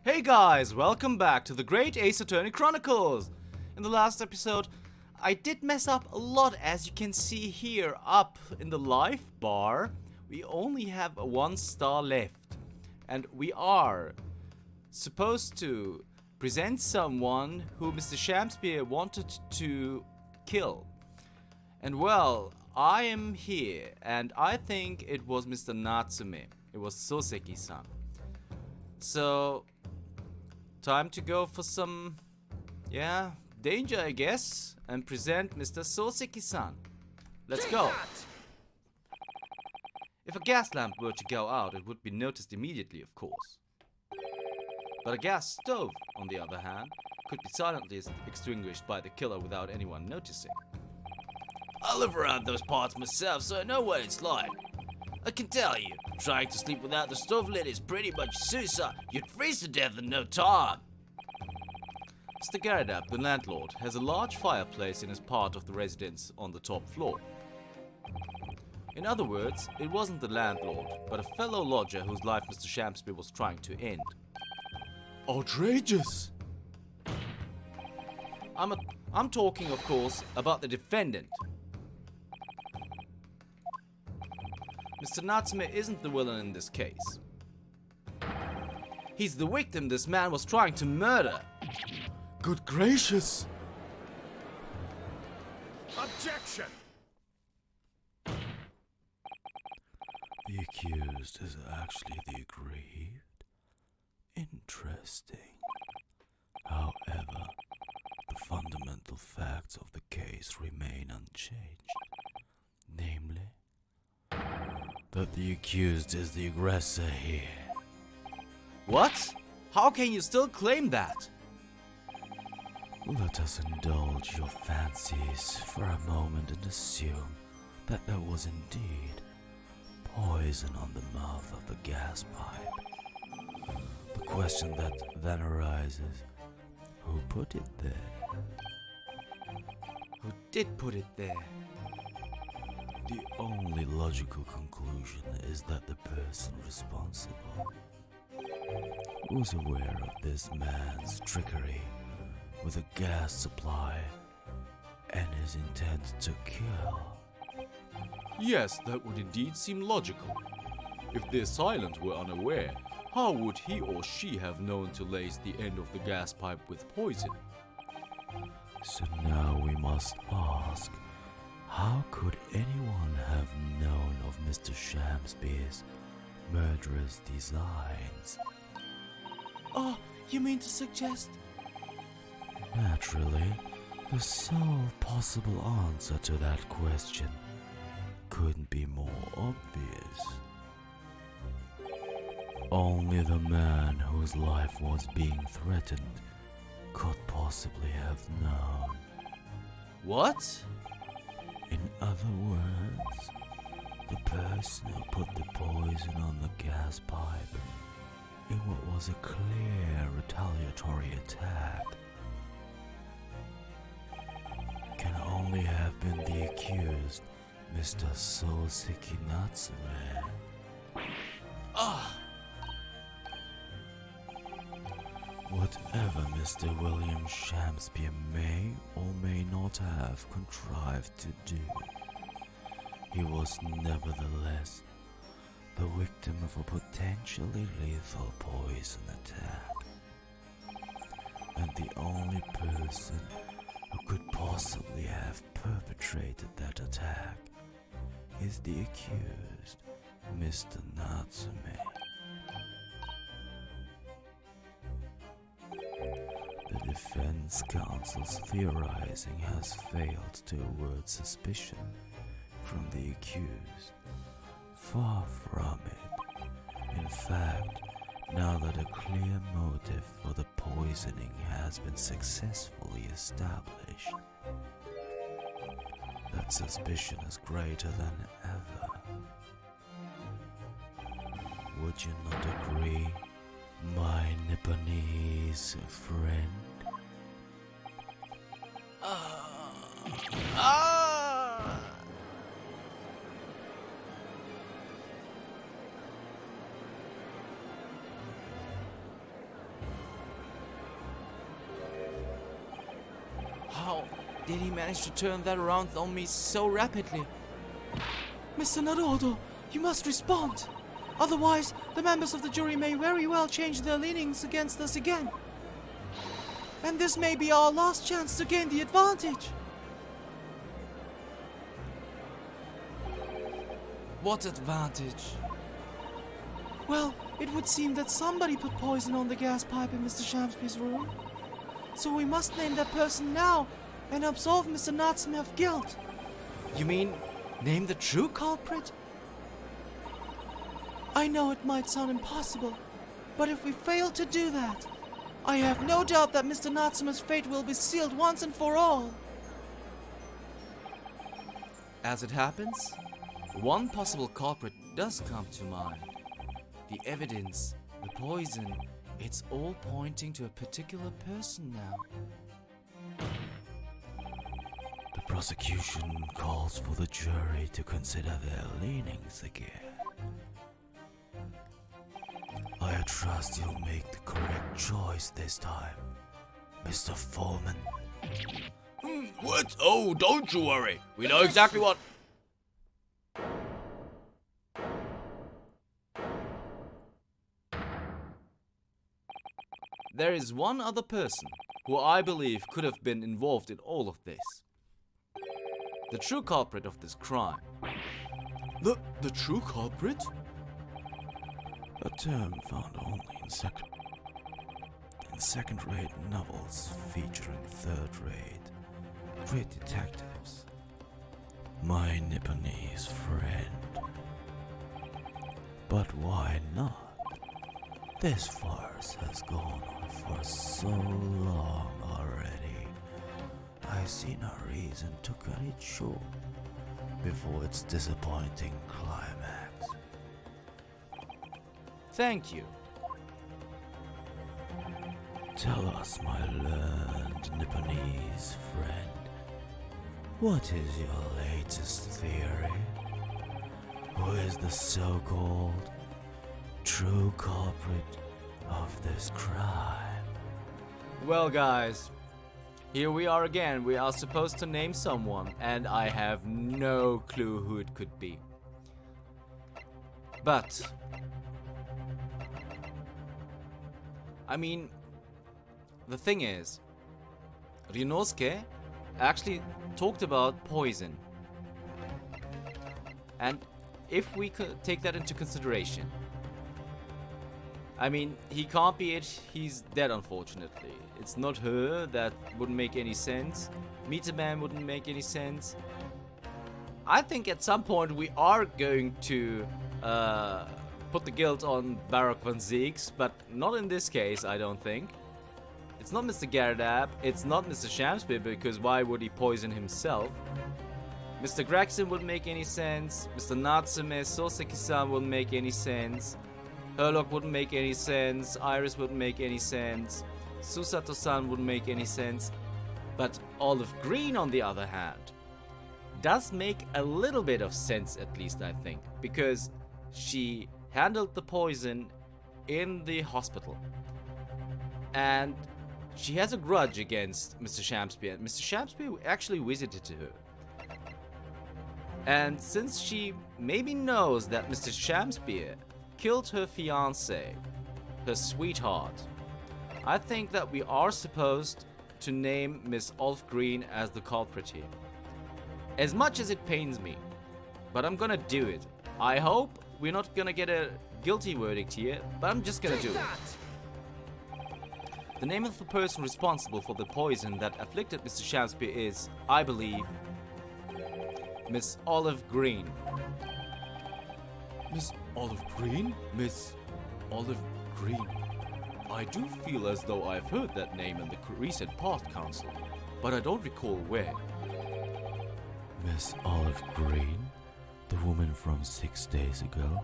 Hey guys, welcome back to the Great Ace Attorney Chronicles! In the last episode, I did mess up a lot, as you can see here up in the life bar. We only have a 1 star left, and we are supposed to present someone who Mr. Shamspeare wanted to kill. And well, I am here, and I think it was Mr. Natsume. It was Soseki-san. So, time to go for some, danger, I guess, and present Mr. Soseki-san. Let's go. If a gas lamp were to go out, it would be noticed immediately, of course. But a gas stove, on the other hand, could be silently extinguished by the killer without anyone noticing. I live around those parts myself, so I know what it's like. I can tell you, trying to sleep without the stove lit is pretty much suicide. You'd freeze to death in no time. Mr. Garadap, the landlord, has a large fireplace in his part of the residence on the top floor. In other words, it wasn't the landlord, but a fellow lodger whose life Mr. Shamspeare was trying to end. Outrageous! I'm talking, of course, about the defendant. Mr. Natsume isn't the villain in this case. He's the victim this man was trying to murder. Good gracious! Objection! The accused is actually the aggrieved. Interesting. However, the fundamental facts of the case remain unchanged. Namely, that the accused is the aggressor here. What? How can you still claim that? Let us indulge your fancies for a moment and assume that there was indeed poison on the mouth of the gas pipe. The question that then arises, who put it there? Who did put it there? The only logical conclusion is that the person responsible was aware of this man's trickery with a gas supply and his intent to kill. Yes, that would indeed seem logical. If the assailant were unaware, how would he or she have known to lace the end of the gas pipe with poison? So now we must ask, how could anyone have known of Mr. Shamspeare's murderous designs? Oh, you mean to suggest? Naturally, the sole possible answer to that question couldn't be more obvious. Only the man whose life was being threatened could possibly have known. What? In other words, the person who put the poison on the gas pipe in what was a clear retaliatory attack can only have been the accused, Mr. Soseki Natsume. Whatever Mr. William Shamspeare may or may not have contrived to do, he was nevertheless the victim of a potentially lethal poison attack. And the only person who could possibly have perpetrated that attack is the accused, Mr. Natsume. The defense counsel's theorizing has failed to avert suspicion from the accused. Far from it. In fact, now that a clear motive for the poisoning has been successfully established, that suspicion is greater than ever. Would you not agree, my Nipponese friend? How did he manage to turn that around on me so rapidly? Mr. Naruto, you must respond. Otherwise, the members of the jury may very well change their leanings against us again. And this may be our last chance to gain the advantage. What advantage? Well, it would seem that somebody put poison on the gas pipe in Mr. Shamsby's room. So we must name that person now and absolve Mr. Natsume of guilt. You mean name the true culprit? I know it might sound impossible, but if we fail to do that, I have no doubt that Mr. Natsume's fate will be sealed once and for all. As it happens, one possible culprit does come to mind. The evidence, the poison, it's all pointing to a particular person now. The prosecution calls for the jury to consider their leanings again. I trust you'll make the correct choice this time, Mr. Foreman. What? Oh, don't you worry. We know exactly what... There is one other person who I believe could have been involved in all of this. The true culprit of this crime. The true culprit? A term found only in second-rate novels featuring third-rate detectives. My Nipponese friend. But why not? This farce has gone on for so long already. I see no reason to cut it short before its disappointing climax. Thank you. Tell us, my learned Nipponese friend, what is your latest theory? Who is the so-called true culprit of this crime? Well, guys, here we are again. We are supposed to name someone, and I have no clue who it could be. But I mean, the thing is, Ryunosuke actually talked about poison. And if we could take that into consideration, I mean, he can't be it, he's dead unfortunately. It's not her, that wouldn't make any sense. Meter Man wouldn't make any sense. I think at some point we are going to put the guilt on Barak van Zieks, but not in this case, I don't think. It's not Mr. Gerardab, it's not Mr. Shamsby, because why would he poison himself? Mr. Gregson wouldn't make any sense, Mr. Natsume, Soseki-san wouldn't make any sense, Herlock wouldn't make any sense, Iris wouldn't make any sense, Susato-san wouldn't make any sense, but Olive Green, on the other hand, does make a little bit of sense, at least I think, because she handled the poison in the hospital. And she has a grudge against Mr. Shamsby, and Mr. Shamsby actually visited her. And since she maybe knows that Mr. Shamsby killed her fiancé, her sweetheart, I think that we are supposed to name Miss Olive Green as the culprit here. As much as it pains me, but I'm gonna do it. I hope we're not gonna get a guilty verdict here, but I'm just gonna do it. The name of the person responsible for the poison that afflicted Mr. Shamsby is, I believe, Miss Olive Green. Miss Olive Green? Miss Olive Green. I do feel as though I've heard that name in the recent past, Council, but I don't recall where. Miss Olive Green? The woman from 6 days ago?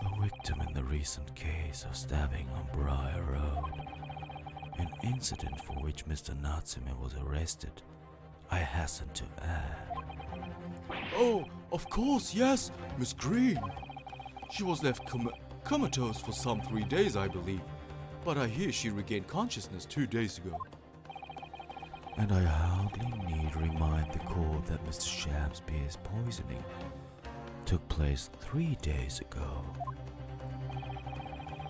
The victim in the recent case of stabbing on Briar Road. An incident for which Mr. Natsume was arrested, I hasten to add. Oh, of course, yes, Miss Green. She was left comatose for some 3 days, I believe. but I hear she regained consciousness 2 days ago. And I hardly need remind the court that Mr. Shamspeare's poisoning took place 3 days ago.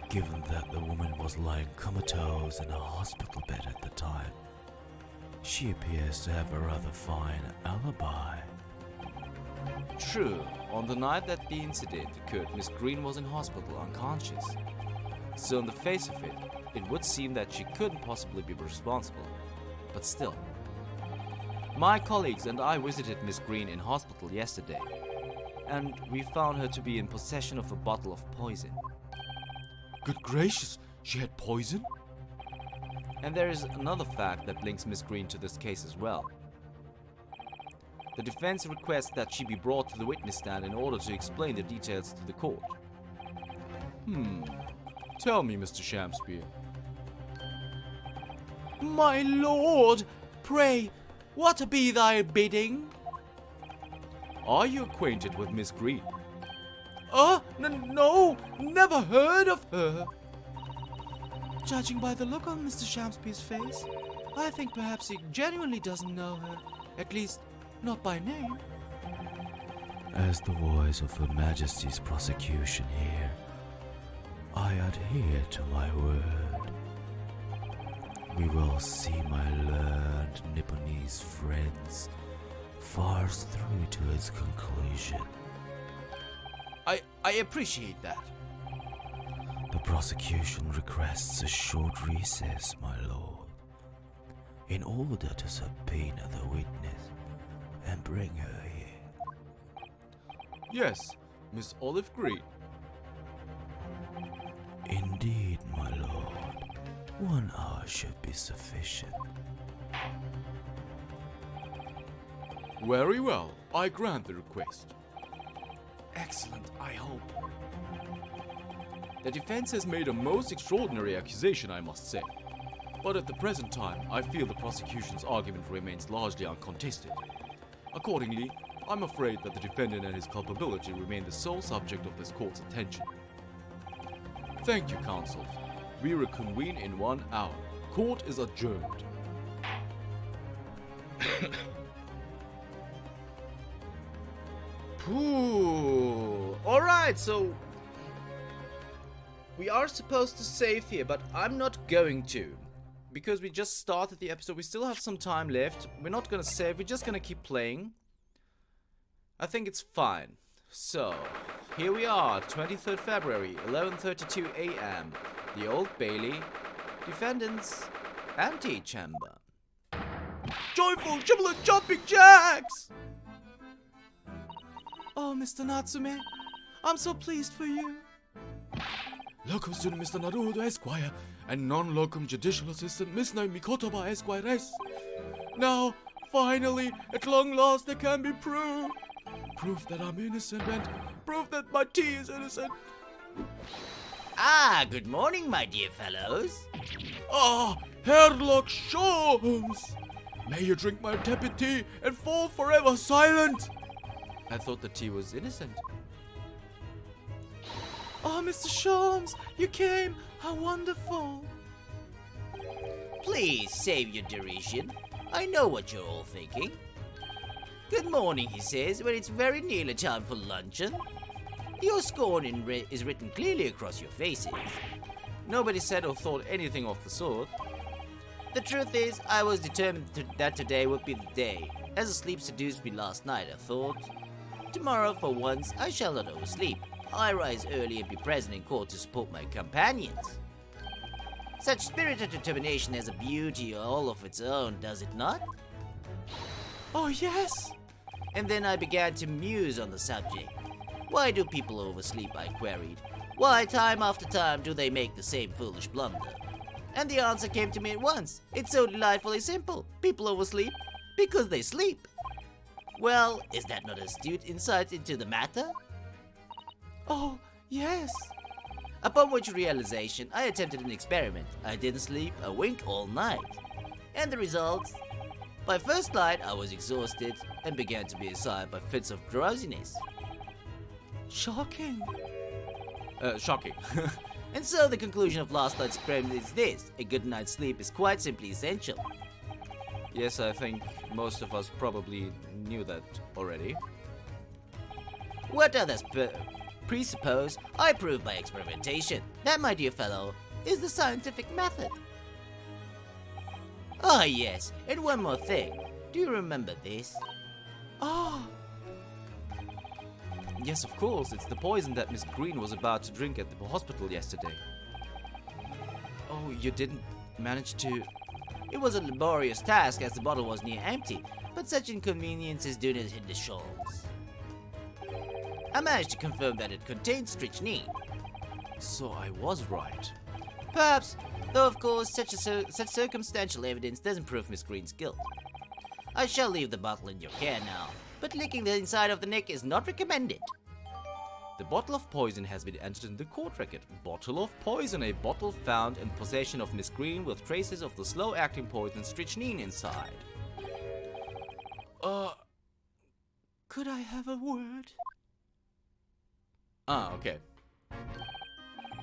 Given that the woman was lying comatose in a hospital bed at the time, she appears to have a rather fine alibi. True, on the night that the incident occurred, Miss Green was in hospital unconscious. So on the face of it, it would seem that she couldn't possibly be responsible. But still. My colleagues and I visited Miss Green in hospital yesterday, and we found her to be in possession of a bottle of poison. Good gracious, she had poison? And there is another fact that links Miss Green to this case as well. The defense requests that she be brought to the witness stand in order to explain the details to the court. Tell me, Mr. Shamspeare. My lord, pray, what be thy bidding? Are you acquainted with Miss Green? No, never heard of her. Judging by the look on Mr. Shamspeare's face, I think perhaps he genuinely doesn't know her. At least, not by name. As the voice of Her Majesty's prosecution here, I adhere to my word. We will see my learned Nipponese friends farce through to its conclusion. I appreciate that. The prosecution requests a short recess, my lord, in order to subpoena the witness and bring her here. Yes, Miss Olive Green. Indeed, my lord. 1 hour should be sufficient. Very well, I grant the request. Excellent, I hope. The defense has made a most extraordinary accusation, I must say. But at the present time, I feel the prosecution's argument remains largely uncontested. Accordingly, I'm afraid that the defendant and his culpability remain the sole subject of this court's attention. Thank you, counsel. We reconvene in 1 hour. Court is adjourned. Alright, so we are supposed to save here, but I'm not going to. Because we just started the episode, we still have some time left. We're not gonna save, we're just gonna keep playing. I think it's fine. So, here we are, 23rd February, 11:32 a.m. The Old Bailey, defendant's antechamber. Joyful, jubilant jumping jacks! Oh, Mr. Natsume, I'm so pleased for you. Locum student Mr. Naruto Esquire and non-locum judicial assistant Miss Naomi Kotoba Esquires. Now, finally, at long last, there can be proof. Proof that I'm innocent and proof that my tea is innocent. Ah, good morning, my dear fellows. Ah, Herlock Sholmes! May you drink my tepid tea and fall forever silent. I thought the tea was innocent. Oh, Mr. Sholmes, you came! How wonderful! Please save your derision. I know what you're all thinking. Good morning, he says, when it's very nearly time for luncheon. Your scorn is written clearly across your faces. Nobody said or thought anything of the sort. The truth is, I was determined that today would be the day. As the sleep seduced me last night, I thought, tomorrow, for once, I shall not oversleep. I rise early and be present in court to support my companions. Such spirited determination has a beauty all of its own, does it not? Oh, yes! And then I began to muse on the subject. Why do people oversleep, I queried. Why, time after time, do they make the same foolish blunder? And the answer came to me at once. It's so delightfully simple. People oversleep because they sleep. Well, is that not astute insight into the matter? Oh, yes. Upon which realization, I attempted an experiment. I didn't sleep a wink all night. And the results? By first light, I was exhausted and began to be assailed by fits of drowsiness. Shocking. Shocking. And so the conclusion of last night's experiment is this: a good night's sleep is quite simply essential. Yes, I think most of us probably knew that already. What others presuppose, I prove by experimentation. That, my dear fellow, is the scientific method. Ah, yes, and one more thing. Do you remember this? Ah! Yes, of course, it's the poison that Miss Green was about to drink at the hospital yesterday. Oh, you didn't manage to... It was a laborious task as the bottle was near empty, but such inconveniences do not hinder Sholmes. I managed to confirm that it contained strychnine. So I was right. Perhaps, though of course such circumstantial evidence doesn't prove Miss Green's guilt. I shall leave the bottle in your care now, but licking the inside of the neck is not recommended. The bottle of poison has been entered in the court record. Bottle of poison, a bottle found in possession of Miss Green with traces of the slow-acting poison strychnine inside. Could I have a word? Ah, okay.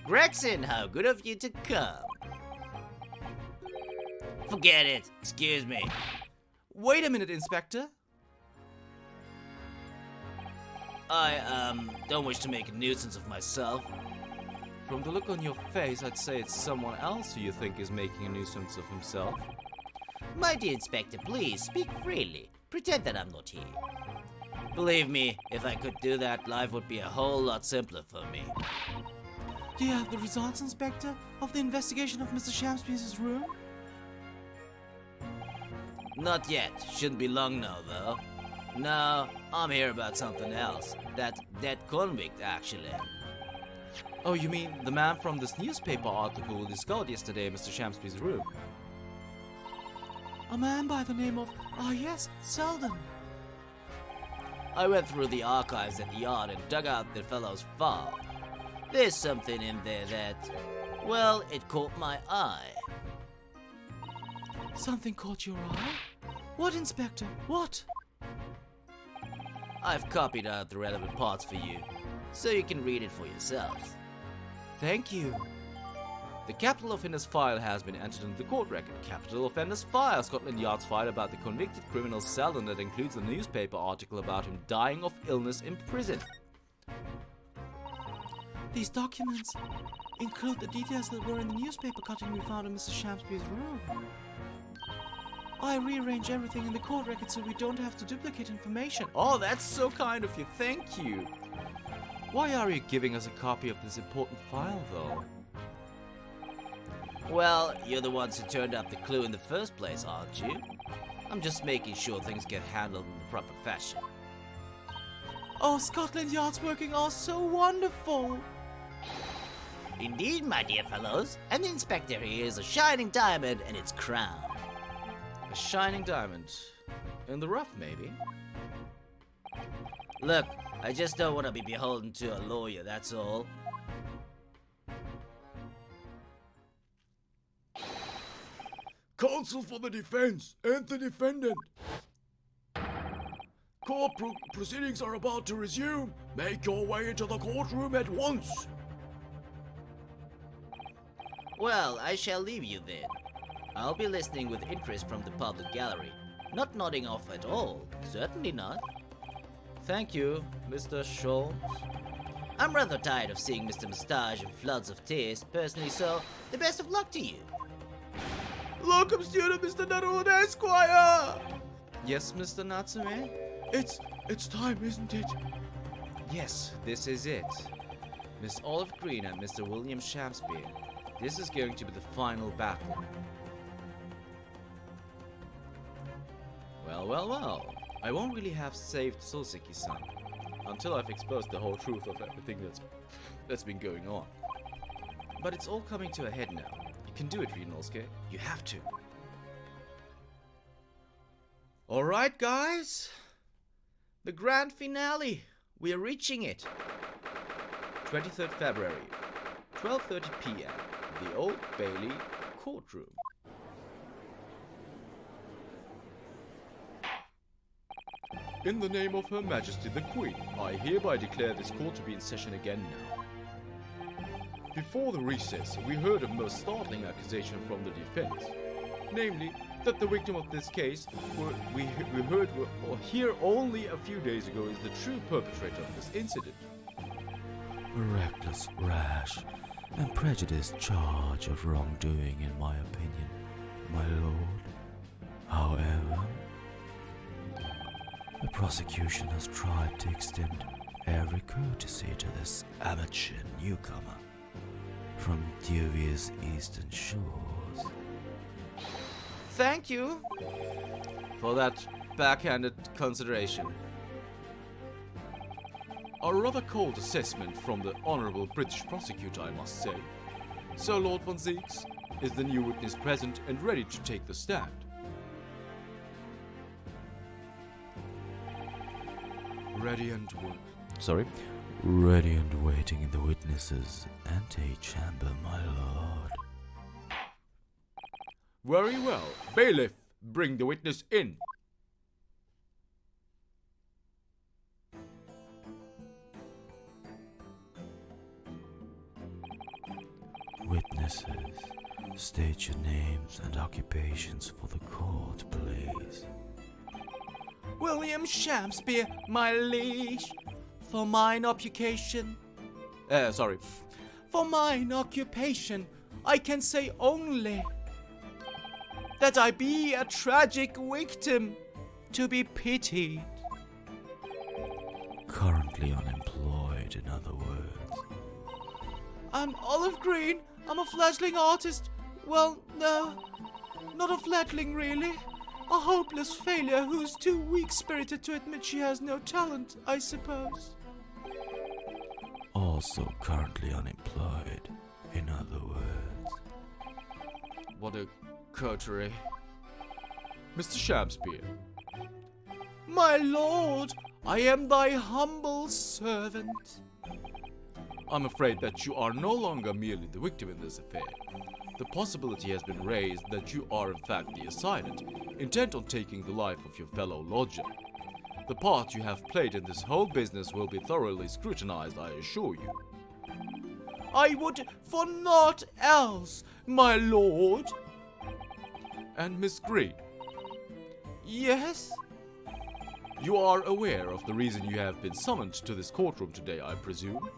Gregson, how good of you to come. Forget it. Excuse me. Wait a minute, Inspector. I, don't wish to make a nuisance of myself. From the look on your face, I'd say it's someone else who you think is making a nuisance of himself. My dear Inspector, please speak freely. Pretend that I'm not here. Believe me, if I could do that, life would be a whole lot simpler for me. Do you have the results, Inspector, of the investigation of Mr. Shamspeare's room? Not yet. Shouldn't be long now, though. No, I'm here about something else. That dead convict, actually. Oh, you mean the man from this newspaper article we discovered yesterday in Mr. Shamspeare's room? A man by the name of... Ah, yes, Selden. I went through the archives at the yard and dug out the fellow's file. There's something in there that... well, it caught my eye. Something caught your eye? What, Inspector? What? I've copied out the relevant parts for you, so you can read it for yourselves. Thank you. The capital offender's file has been entered into the court record. Capital offender's file, Scotland Yard's file about the convicted criminal Selden that includes a newspaper article about him dying of illness in prison. These documents include the details that were in the newspaper cutting we found in Mr. Shamspeare's room. I rearrange everything in the court record so we don't have to duplicate information. Oh, that's so kind of you. Thank you. Why are you giving us a copy of this important file, though? Well, you're the ones who turned up the clue in the first place, aren't you? I'm just making sure things get handled in the proper fashion. Oh, Scotland Yard's working all so wonderful. Indeed, my dear fellows, and the inspector here is a shining diamond in its crown. A shining diamond. In the rough, maybe? Look, I just don't want to be beholden to a lawyer, that's all. Counsel for the defense and the defendant. Court proceedings are about to resume. Make your way into the courtroom at once. Well, I shall leave you then. I'll be listening with interest from the public gallery. Not nodding off at all. Certainly not. Thank you, Mr. Sholmes. I'm rather tired of seeing Mr. Moustache in floods of tears, personally, so the best of luck to you. Locum student, Mr. Naruda Esquire! Yes, Mr. Natsume? It's time, isn't it? Yes, this is it. Miss Olive Green and Mr. William Shamspeare. This is going to be the final battle. Well. I won't really have saved Soseki-san until I've exposed the whole truth of everything that's been going on. But it's all coming to a head now. You can do it, Ryunosuke. You have to. Alright, guys. The grand finale. We're reaching it. 23rd February, 12:30 p.m. The Old Bailey courtroom. In the name of Her Majesty the Queen, I hereby declare this court to be in session again now. Before the recess, we heard a most startling accusation from the defense. Namely, that the victim of this case, we heard or hear only a few days ago, is the true perpetrator of this incident. A reckless, rash, and prejudiced charge of wrongdoing, in my opinion, my lord. However, the prosecution has tried to extend every courtesy to this amateur newcomer from dubious eastern shores. Thank you for that backhanded consideration. A rather cold assessment from the honorable British prosecutor, I must say. So, Lord von Zieks, is the new witness present and ready to take the stand? Ready and waiting in the witnesses' antechamber, my lord. Very well. Bailiff, bring the witness in. Witnesses, state your names and occupations for the court, please. William Shakespeare, my liege. For mine occupation, I can say only that I be a tragic victim to be pitied. Currently unemployed, in other words. I'm Olive Green. I'm a fledgling artist. Well, no, not a fledgling really. A hopeless failure who's too weak-spirited to admit she has no talent, I suppose. Also currently unemployed, in other words. What a coterie. Mr. Shakespeare. My lord, I am thy humble servant. I'm afraid that you are no longer merely the victim in this affair. The possibility has been raised that you are in fact the assailant, intent on taking the life of your fellow lodger. The part you have played in this whole business will be thoroughly scrutinized, I assure you. I would for naught else, my lord. And Miss Green, Yes? you are aware of the reason you have been summoned to this courtroom today, I presume?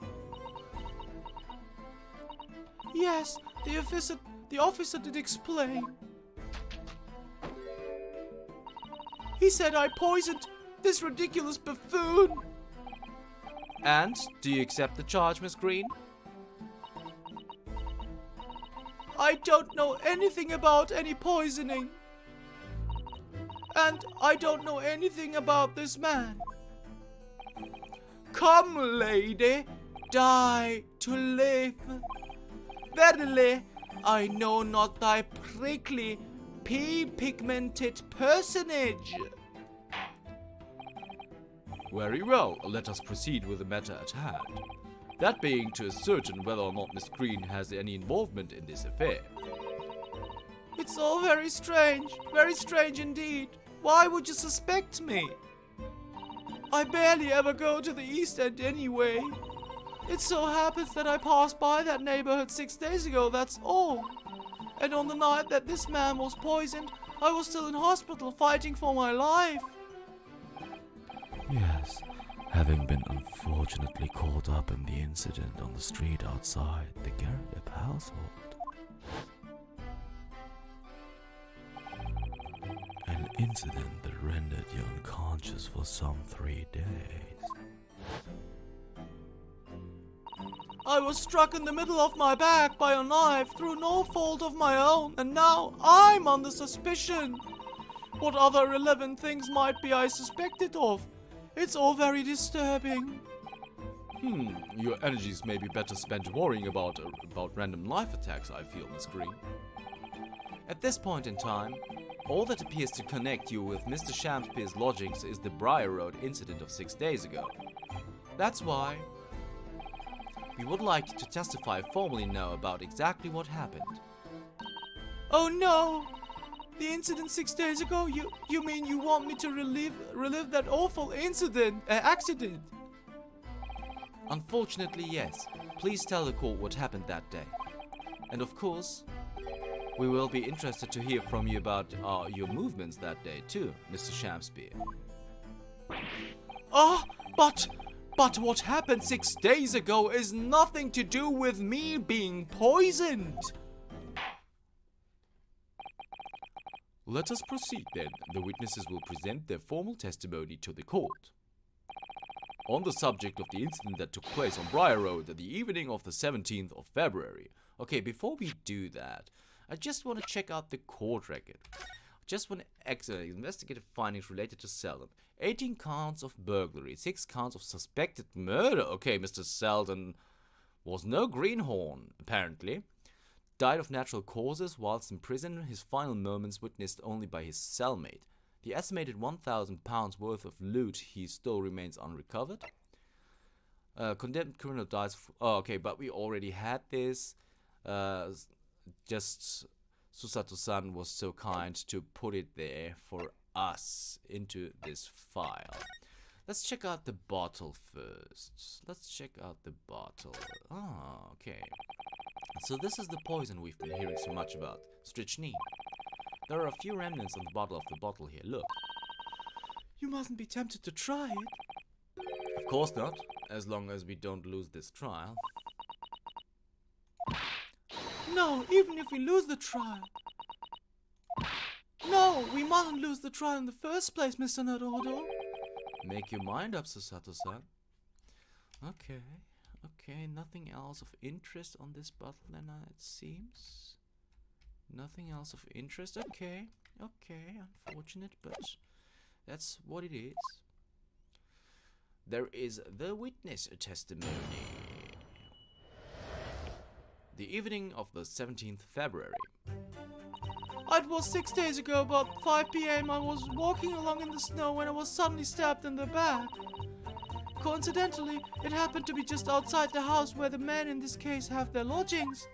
Yes, the officer did explain. He said I poisoned this ridiculous buffoon. And do you accept the charge, Miss Green? I don't know anything about any poisoning. And I don't know anything about this man. Come, lady, die to live. Verily, I know not thy prickly, pea-pigmented personage. Very well, let us proceed with the matter at hand. That being to ascertain whether or not Miss Green has any involvement in this affair. It's all very strange indeed. Why would you suspect me? I barely ever go to the East End anyway. It so happens that I passed by that neighborhood 6 days ago, that's all. And on the night that this man was poisoned, I was still in hospital fighting for my life. Yes, having been unfortunately caught up in the incident on the street outside the Garrett household. An incident that rendered you unconscious for some 3 days. I was struck in the middle of my back by a knife through no fault of my own, and now I'm under suspicion. What other relevant things might be I suspected of? It's all very disturbing. Your energies may be better spent worrying about random life attacks, I feel, Miss Green. At this point in time, all that appears to connect you with Mr. Shakespeare's lodgings is the Briar Road incident of 6 days ago. That's why we would like you to testify formally now about exactly what happened. Oh no! The incident 6 days ago? You mean you want me to relive that awful accident? Unfortunately, yes. Please tell the court what happened that day. And of course, we will be interested to hear from you about your movements that day too, Mr. Shamspeare. But what happened 6 days ago is nothing to do with me being poisoned. Let us proceed then. The witnesses will present their formal testimony to the court. On the subject of the incident that took place on Briar Road the evening of the 17th of February. Okay, before we do that, I just want to check out the court record. Just want to investigative findings related to Selden. 18 counts of burglary, 6 counts of suspected murder. Okay, Mr. Selden was no greenhorn, apparently. Died of natural causes whilst in prison, his final moments witnessed only by his cellmate. The estimated £1,000 worth of loot he stole remains unrecovered. Condemned criminal dies. Okay, but we already had this. Just Susato-san was so kind to put it there for us into this file. Let's check out the bottle first. Let's check out the bottle. Okay. So this is the poison we've been hearing so much about, strychnine. There are a few remnants on the bottle here, look. You mustn't be tempted to try it. Of course not, as long as we don't lose this trial. No, even if we lose the trial. No, we mustn't lose the trial in the first place, Mr. Naruto. Make your mind up, Susato-san. Okay, nothing else of interest on this bottle then, it seems. Nothing else of interest. Okay, unfortunate, but that's what it is. There is the witness testimony. The evening of the 17th February. It was 6 days ago, about 5 p.m. I was walking along in the snow when I was suddenly stabbed in the back. Coincidentally, it happened to be just outside the house where the men in this case have their lodgings.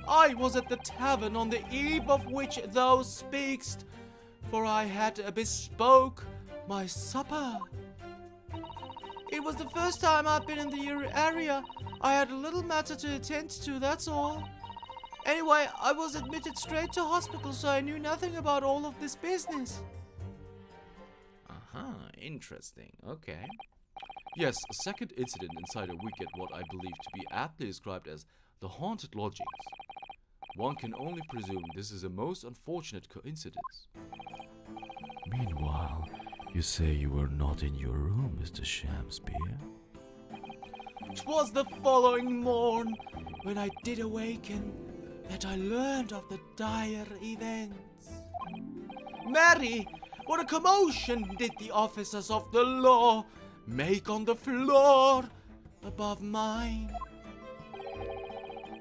I was at the tavern on the eve of which thou speakst, for I had bespoke my supper. It was the first time I'd been in the area. I had a little matter to attend to, that's all. Anyway, I was admitted straight to hospital, so I knew nothing about all of this business. Interesting, okay. Yes, a second incident inside a wicket, what I believe to be aptly described as the haunted lodgings. One can only presume this is a most unfortunate coincidence. Meanwhile, you say you were not in your room, Mr. Shamspeare? 'Twas the following morn, when I did awaken, that I learned of the dire events. Mary, what a commotion did the officers of the law make on the floor above mine.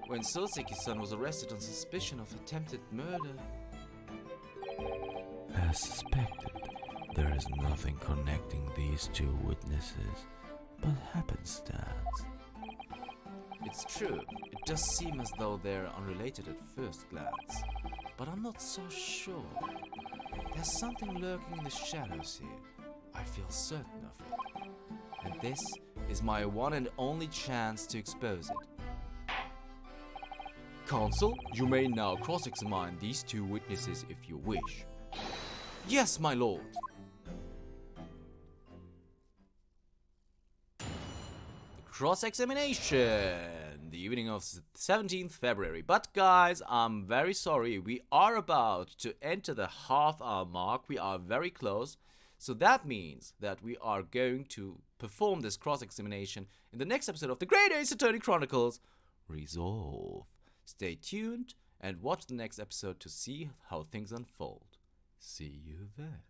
When Soseki-san was arrested on suspicion of attempted murder. As suspected, there is nothing connecting these two witnesses but happenstance. It's true, it does seem as though they're unrelated at first glance, but I'm not so sure. There's something lurking in the shadows here. I feel certain of it. And this is my one and only chance to expose it. Counsel, you may now cross-examine these two witnesses if you wish. Yes, my lord. Cross-examination, the evening of 17th February. But guys, I'm very sorry, we are about to enter the half-hour mark. We are very close. So that means that we are going to perform this cross-examination in the next episode of the Great Ace Attorney Chronicles, Resolve. Stay tuned and watch the next episode to see how things unfold. See you then.